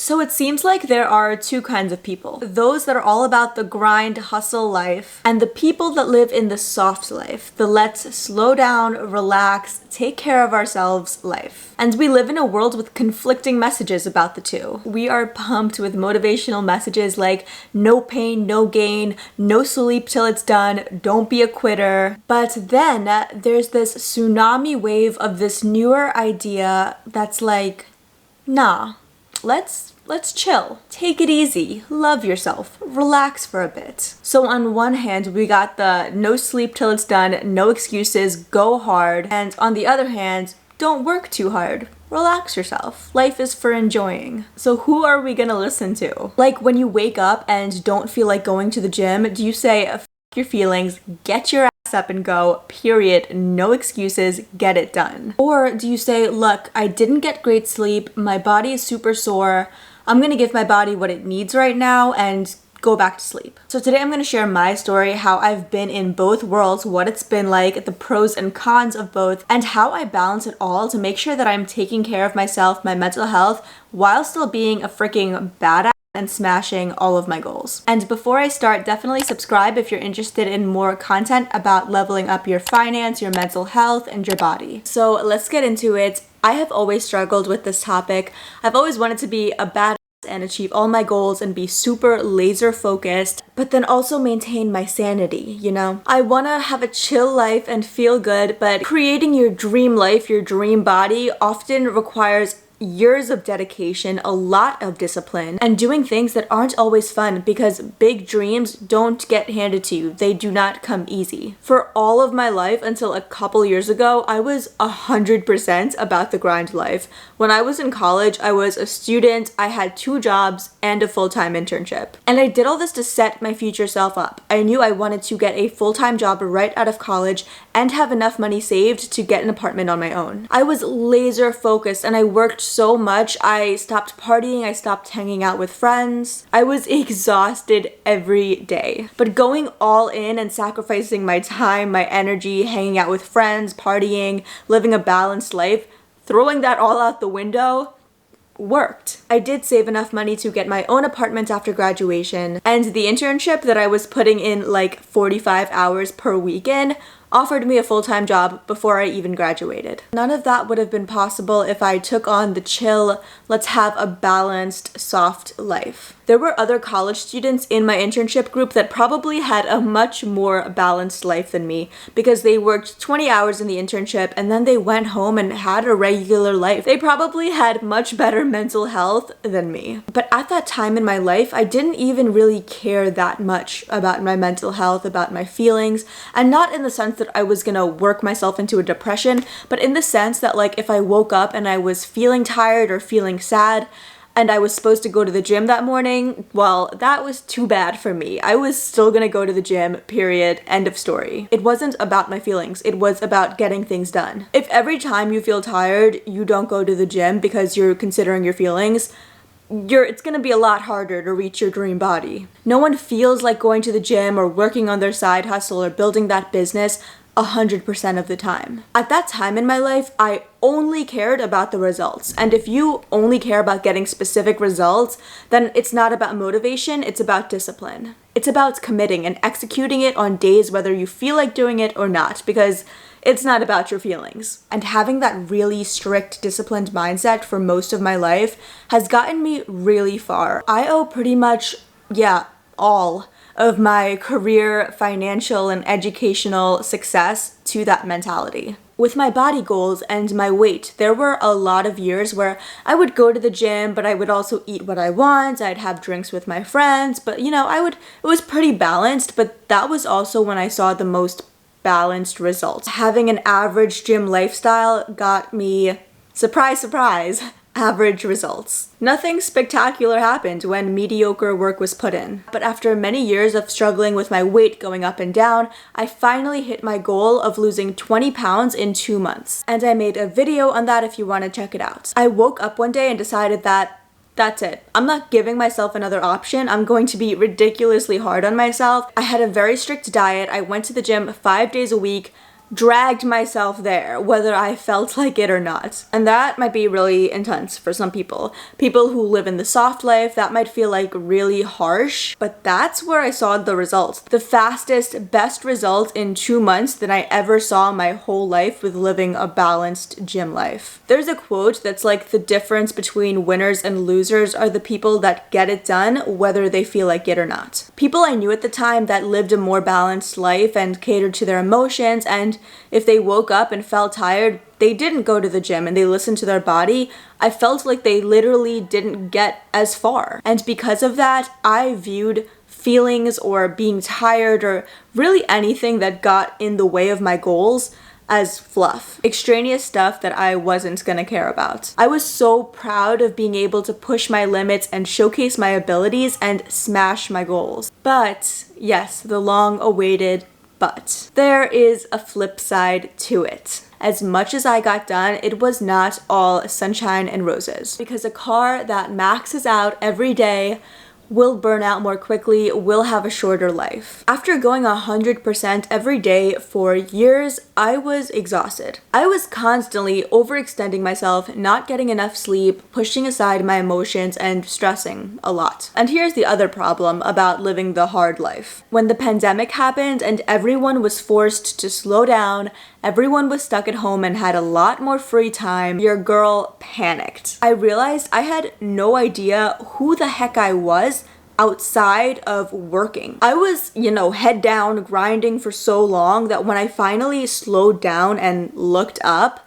So it seems like there are two kinds of people. Those that are all about the grind, hustle life, and the people that live in the soft life, the let's slow down, relax, take care of ourselves life. And we live in a world with conflicting messages about the two. We are pumped with motivational messages like no pain, no gain, no sleep till it's done, don't be a quitter. But then there's this tsunami wave of this newer idea that's like, nah, let's chill. Take it easy. Love yourself. Relax for a bit. So on one hand, we got the no sleep till it's done, no excuses, go hard. And on the other hand, don't work too hard. Relax yourself. Life is for enjoying. So who are we gonna listen to? Like when you wake up and don't feel like going to the gym, do you say, F your feelings, get your ass up and go, period, no excuses, get it done? Or do you say, look, I didn't get great sleep, my body is super sore, I'm gonna give my body what it needs right now and go back to sleep. So today I'm gonna share my story, how I've been in both worlds, what it's been like, the pros and cons of both, and how I balance it all to make sure that I'm taking care of myself, my mental health, while still being a freaking badass and smashing all of my goals. And before I start, definitely subscribe if you're interested in more content about leveling up your finance, your mental health, and your body. So let's get into it. I have always struggled with this topic. I've always wanted to be a badass and achieve all my goals and be super laser focused, but then also maintain my sanity, you know? I wanna have a chill life and feel good, but creating your dream life, your dream body often requires years of dedication, a lot of discipline, and doing things that aren't always fun because big dreams don't get handed to you. They do not come easy. For all of my life until a couple years ago, I was 100% about the grind life. When I was in college, I was a student, I had 2 jobs and a full-time internship. And I did all this to set my future self up. I knew I wanted to get a full-time job right out of college and have enough money saved to get an apartment on my own. I was laser focused and I worked so much. I stopped partying, I stopped hanging out with friends. I was exhausted every day. But going all in and sacrificing my time, my energy, hanging out with friends, partying, living a balanced life, throwing that all out the window, worked. I did save enough money to get my own apartment after graduation, and the internship that I was putting in like 45 hours per weekend offered me a full-time job before I even graduated. None of that would have been possible if I took on the chill, let's have a balanced, soft life. There were other college students in my internship group that probably had a much more balanced life than me because they worked 20 hours in the internship and then they went home and had a regular life. They probably had much better mental health than me. But at that time in my life, I didn't even really care that much about my mental health, about my feelings, and not in the sense that I was gonna work myself into a depression, but in the sense that like if I woke up and I was feeling tired or feeling sad, and I was supposed to go to the gym that morning, well, that was too bad for me. I was still gonna go to the gym, period, end of story. It wasn't about my feelings, it was about getting things done. If every time you feel tired, you don't go to the gym because you're considering your feelings, it's gonna be a lot harder to reach your dream body. No one feels like going to the gym or working on their side hustle or building that business 100% of the time. At that time in my life, I only cared about the results. And if you only care about getting specific results, then it's not about motivation, it's about discipline. It's about committing and executing it on days whether you feel like doing it or not, because it's not about your feelings. And having that really strict, disciplined mindset for most of my life has gotten me really far. I owe pretty much, all of my career, financial, and educational success to that mentality. With my body goals and my weight, there were a lot of years where I would go to the gym, but I would also eat what I want, I'd have drinks with my friends, but it was pretty balanced, but that was also when I saw the most balanced results. Having an average gym lifestyle got me, surprise, surprise, average results. Nothing spectacular happened when mediocre work was put in. But after many years of struggling with my weight going up and down, I finally hit my goal of losing 20 pounds in 2 months. And I made a video on that if you want to check it out. I woke up one day and decided that that's it. I'm not giving myself another option. I'm going to be ridiculously hard on myself. I had a very strict diet. I went to the gym 5 days a week, dragged myself there, whether I felt like it or not. And that might be really intense for some people. People who live in the soft life, that might feel like really harsh, but that's where I saw the results. The fastest, best result in 2 months that I ever saw my whole life with living a balanced gym life. There's a quote that's like, the difference between winners and losers are the people that get it done, whether they feel like it or not. People I knew at the time that lived a more balanced life and catered to their emotions, and if they woke up and felt tired, they didn't go to the gym and they listened to their body, I felt like they literally didn't get as far. And because of that, I viewed feelings or being tired or really anything that got in the way of my goals as fluff. Extraneous stuff that I wasn't gonna care about. I was so proud of being able to push my limits and showcase my abilities and smash my goals. But yes, the long-awaited but. There is a flip side to it. As much as I got done, it was not all sunshine and roses. Because a car that maxes out every day will burn out more quickly, will have a shorter life. After going 100% every day for years, I was exhausted. I was constantly overextending myself, not getting enough sleep, pushing aside my emotions, and stressing a lot. And here's the other problem about living the hard life. When the pandemic happened and everyone was forced to slow down, everyone was stuck at home and had a lot more free time, your girl panicked. I realized I had no idea who the heck I was outside of working. I was, head down grinding for so long that when I finally slowed down and looked up,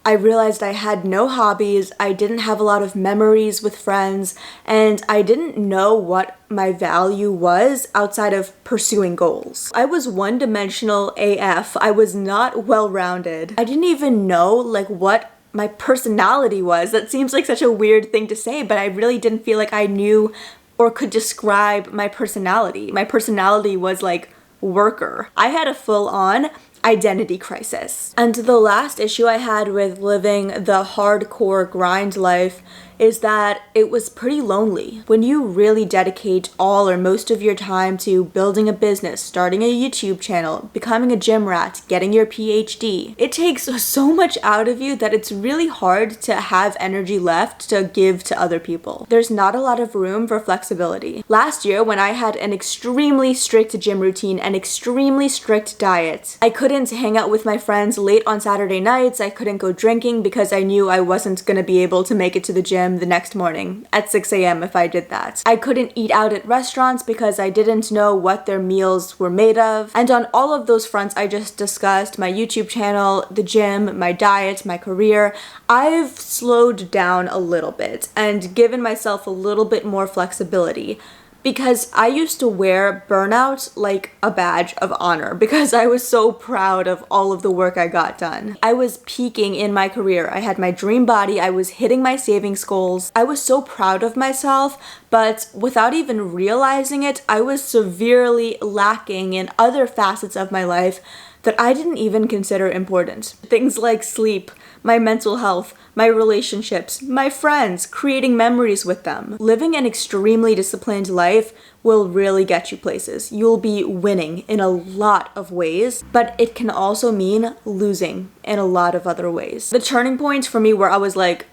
I realized I had no hobbies, I didn't have a lot of memories with friends, and I didn't know what my value was outside of pursuing goals. I was one-dimensional AF. I was not well-rounded. I didn't even know what my personality was. That seems like such a weird thing to say, but I really didn't feel like I knew or could describe my personality. My personality was like worker. I had a full-on identity crisis. And the last issue I had with living the hardcore grind life is that it was pretty lonely. When you really dedicate all or most of your time to building a business, starting a YouTube channel, becoming a gym rat, getting your PhD, it takes so much out of you that it's really hard to have energy left to give to other people. There's not a lot of room for flexibility. Last year, when I had an extremely strict gym routine and extremely strict diet, I couldn't hang out with my friends late on Saturday nights. I couldn't go drinking because I knew I wasn't gonna be able to make it to the gym the next morning at 6 a.m. if I did that. I couldn't eat out at restaurants because I didn't know what their meals were made of. And on all of those fronts I just discussed, my YouTube channel, the gym, my diet, my career, I've slowed down a little bit and given myself a little bit more flexibility. Because I used to wear burnout like a badge of honor because I was so proud of all of the work I got done. I was peaking in my career. I had my dream body. I was hitting my savings goals. I was so proud of myself, but without even realizing it, I was severely lacking in other facets of my life that I didn't even consider important. Things like sleep, my mental health, my relationships, my friends, creating memories with them. Living an extremely disciplined life will really get you places. You'll be winning in a lot of ways, but it can also mean losing in a lot of other ways. The turning point for me where I was like,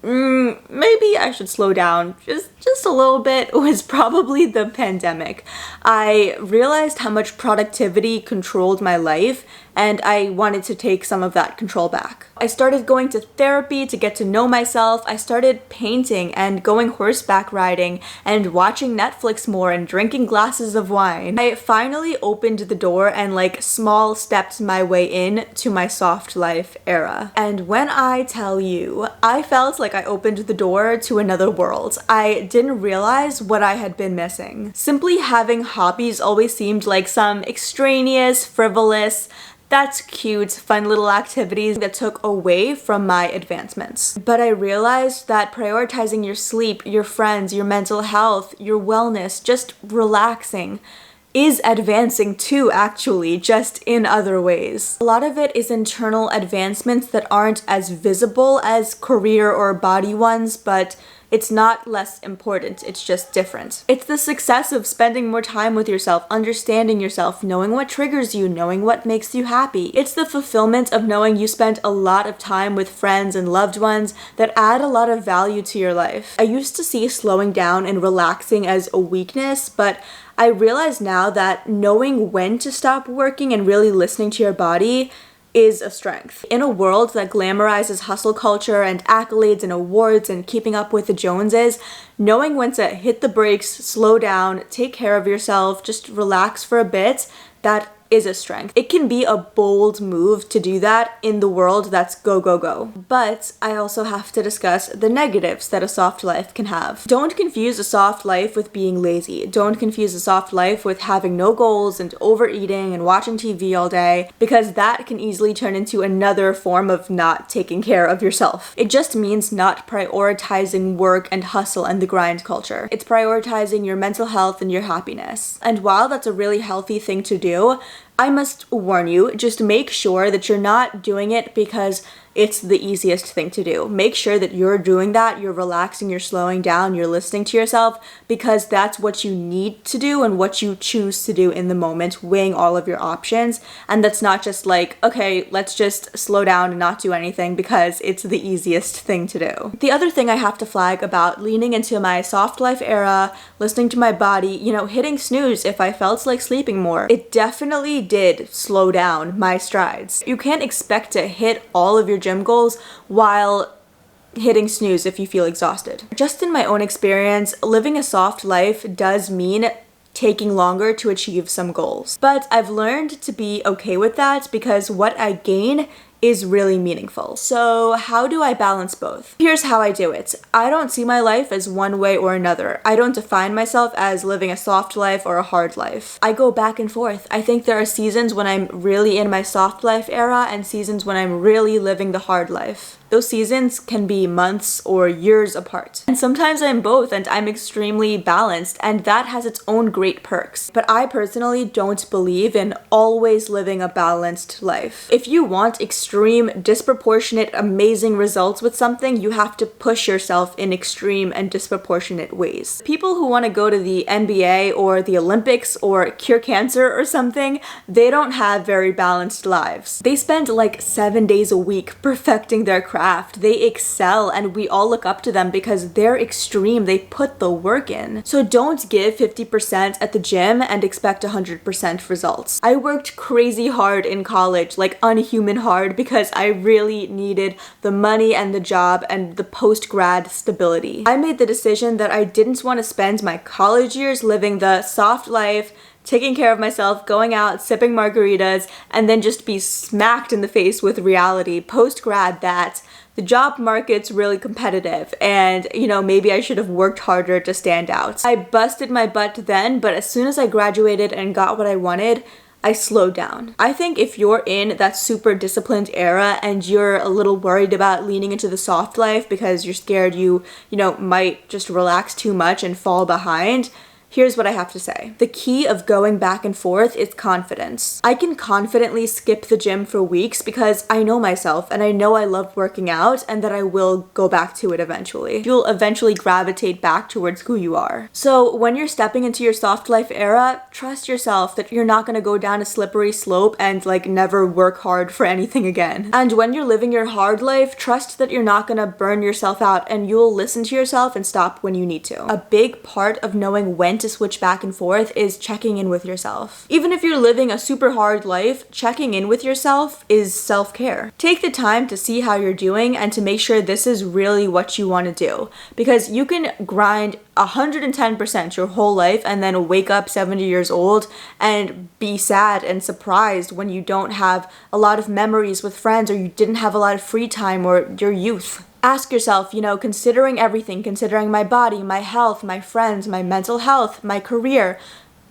maybe I should slow down just a little bit was probably the pandemic. I realized how much productivity controlled my life and I wanted to take some of that control back. I started going to therapy to get to know myself. I started painting and going horseback riding and watching Netflix more and drinking glasses of wine. I finally opened the door and small stepped my way in to my soft life era. And when I tell you, I felt like I opened the door to another world. I didn't realize what I had been missing. Simply having hobbies always seemed like some extraneous, frivolous, that's cute, fun little activities that took away from my advancements. But I realized that prioritizing your sleep, your friends, your mental health, your wellness, just relaxing, is advancing too, actually, just in other ways. A lot of it is internal advancements that aren't as visible as career or body ones, but It's not less important, it's just different. It's the success of spending more time with yourself, understanding yourself, knowing what triggers you, knowing what makes you happy. It's the fulfillment of knowing you spent a lot of time with friends and loved ones that add a lot of value to your life. I used to see slowing down and relaxing as a weakness, but I realize now that knowing when to stop working and really listening to your body is a strength. In a world that glamorizes hustle culture and accolades and awards and keeping up with the Joneses, knowing when to hit the brakes, slow down, take care of yourself, just relax for a bit, that is a strength. It can be a bold move to do that in the world that's go, go, go. But I also have to discuss the negatives that a soft life can have. Don't confuse a soft life with being lazy. Don't confuse a soft life with having no goals and overeating and watching TV all day, because that can easily turn into another form of not taking care of yourself. It just means not prioritizing work and hustle and the grind culture. It's prioritizing your mental health and your happiness. And while that's a really healthy thing to do, I must warn you, just make sure that you're not doing it because it's the easiest thing to do. Make sure that you're doing that, you're relaxing, you're slowing down, you're listening to yourself, because that's what you need to do and what you choose to do in the moment, weighing all of your options. And that's not just like, okay, let's just slow down and not do anything because it's the easiest thing to do. The other thing I have to flag about leaning into my soft life era, listening to my body, hitting snooze if I felt like sleeping more, it definitely did slow down my strides. You can't expect to hit all of your gym goals while hitting snooze if you feel exhausted. Just in my own experience, living a soft life does mean taking longer to achieve some goals. But I've learned to be okay with that because what I gain is really meaningful. So how do I balance both? Here's how I do it. I don't see my life as one way or another. I don't define myself as living a soft life or a hard life. I go back and forth. I think there are seasons when I'm really in my soft life era and seasons when I'm really living the hard life. Those seasons can be months or years apart. And sometimes I'm both and I'm extremely balanced, and that has its own great perks. But I personally don't believe in always living a balanced life. If you want extreme, disproportionate, amazing results with something, you have to push yourself in extreme and disproportionate ways. People who want to go to the NBA or the Olympics or cure cancer or something, they don't have very balanced lives. They spend like 7 days a week perfecting their craft. They excel and we all look up to them because they're extreme. They put the work in. So don't give 50% at the gym and expect 100% results. I worked crazy hard in college, like unhuman hard, because I really needed the money and the job and the post-grad stability. I made the decision that I didn't want to spend my college years living the soft life, taking care of myself, going out, sipping margaritas, and then just be smacked in the face with reality post-grad that the job market's really competitive and, maybe I should have worked harder to stand out. I busted my butt then, but as soon as I graduated and got what I wanted, I slowed down. I think if you're in that super disciplined era and you're a little worried about leaning into the soft life because you're scared you might just relax too much and fall behind, here's what I have to say. The key of going back and forth is confidence. I can confidently skip the gym for weeks because I know myself and I know I love working out and that I will go back to it eventually. You'll eventually gravitate back towards who you are. So when you're stepping into your soft life era, trust yourself that you're not gonna go down a slippery slope and never work hard for anything again. And when you're living your hard life, trust that you're not gonna burn yourself out and you'll listen to yourself and stop when you need to. A big part of knowing when to switch back and forth is checking in with yourself. Even if you're living a super hard life, checking in with yourself is self-care. Take the time to see how you're doing and to make sure this is really what you want to do. Because you can grind 110% your whole life and then wake up 70 years old and be sad and surprised when you don't have a lot of memories with friends or you didn't have a lot of free time or your youth. Ask yourself, considering everything, considering my body, my health, my friends, my mental health, my career,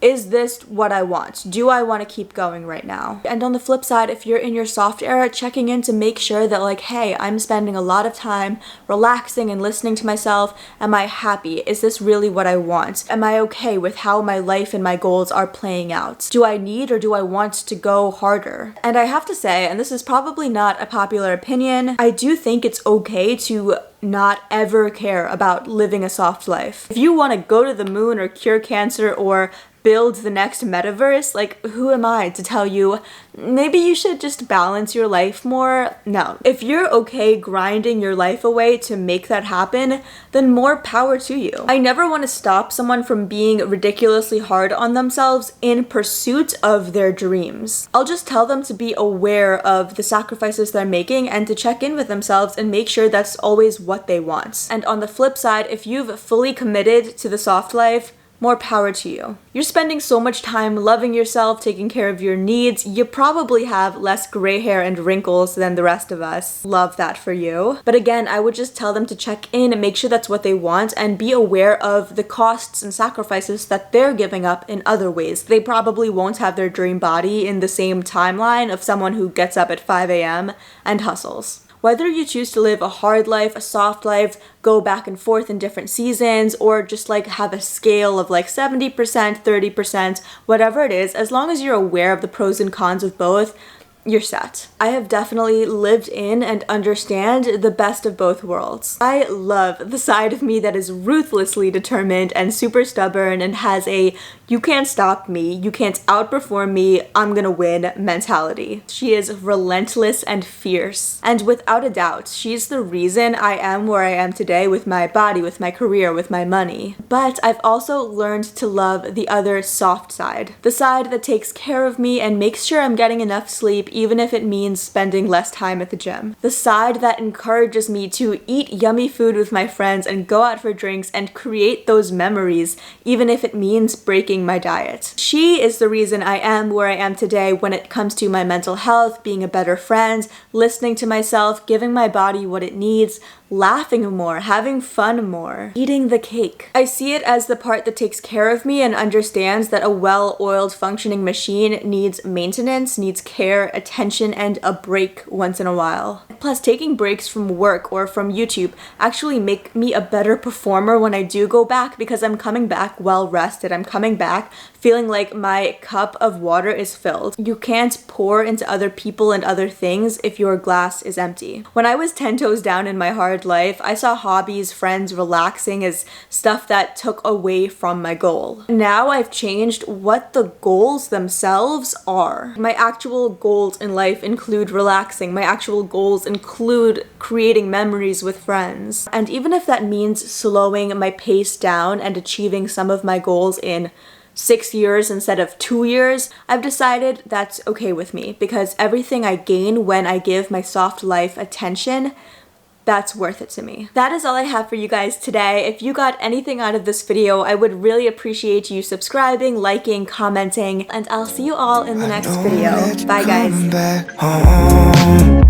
Is this what I want? Do I want to keep going right now? And on the flip side, if you're in your soft era, checking in to make sure that like, hey, I'm spending a lot of time relaxing and listening to myself. Am I happy? Is this really what I want? Am I okay with how my life and my goals are playing out? Do I need or do I want to go harder? And I have to say, and this is probably not a popular opinion, I do think it's okay to not ever care about living a soft life. If you want to go to the moon or cure cancer or build the next metaverse, like who am I to tell you maybe you should just balance your life more? No. If you're okay grinding your life away to make that happen, then more power to you. I never want to stop someone from being ridiculously hard on themselves in pursuit of their dreams. I'll just tell them to be aware of the sacrifices they're making and to check in with themselves and make sure that's always what they want. And on the flip side, if you've fully committed to the soft life, more power to you. You're spending so much time loving yourself, taking care of your needs. You probably have less gray hair and wrinkles than the rest of us. Love that for you. But again, I would just tell them to check in and make sure that's what they want and be aware of the costs and sacrifices that they're giving up in other ways. They probably won't have their dream body in the same timeline of someone who gets up at 5 a.m. and hustles. Whether you choose to live a hard life, a soft life, go back and forth in different seasons, or just like have a scale of like 70%, 30%, whatever it is, as long as you're aware of the pros and cons of both, you're set. I have definitely lived in and understand the best of both worlds. I love the side of me that is ruthlessly determined and super stubborn and has a you can't stop me, you can't outperform me, I'm gonna win mentality. She is relentless and fierce. And without a doubt, she's the reason I am where I am today with my body, with my career, with my money. But I've also learned to love the other soft side. The side that takes care of me and makes sure I'm getting enough sleep even if it means spending less time at the gym. The side that encourages me to eat yummy food with my friends and go out for drinks and create those memories even if it means breaking my diet. She is the reason I am where I am today when it comes to my mental health, being a better friend, listening to myself, giving my body what it needs, laughing more, having fun more, eating the cake. I see it as the part that takes care of me and understands that a well-oiled functioning machine needs maintenance, needs care, attention, and a break once in a while. Plus, taking breaks from work or from YouTube actually make me a better performer when I do go back because I'm coming back well rested. I'm coming back feeling like my cup of water is filled. You can't pour into other people and other things if your glass is empty. When I was 10 toes down in my hard life, I saw hobbies, friends, relaxing as stuff that took away from my goal. Now I've changed what the goals themselves are. My actual goals in life include relaxing. My actual goals include creating memories with friends. And even if that means slowing my pace down and achieving some of my goals in 6 years instead of 2 years, I've decided that's okay with me because everything I gain when I give my soft life attention, that's worth it to me. That is all I have for you guys today. If you got anything out of this video, I would really appreciate you subscribing, liking, commenting, and I'll see you all in the next video. Bye guys.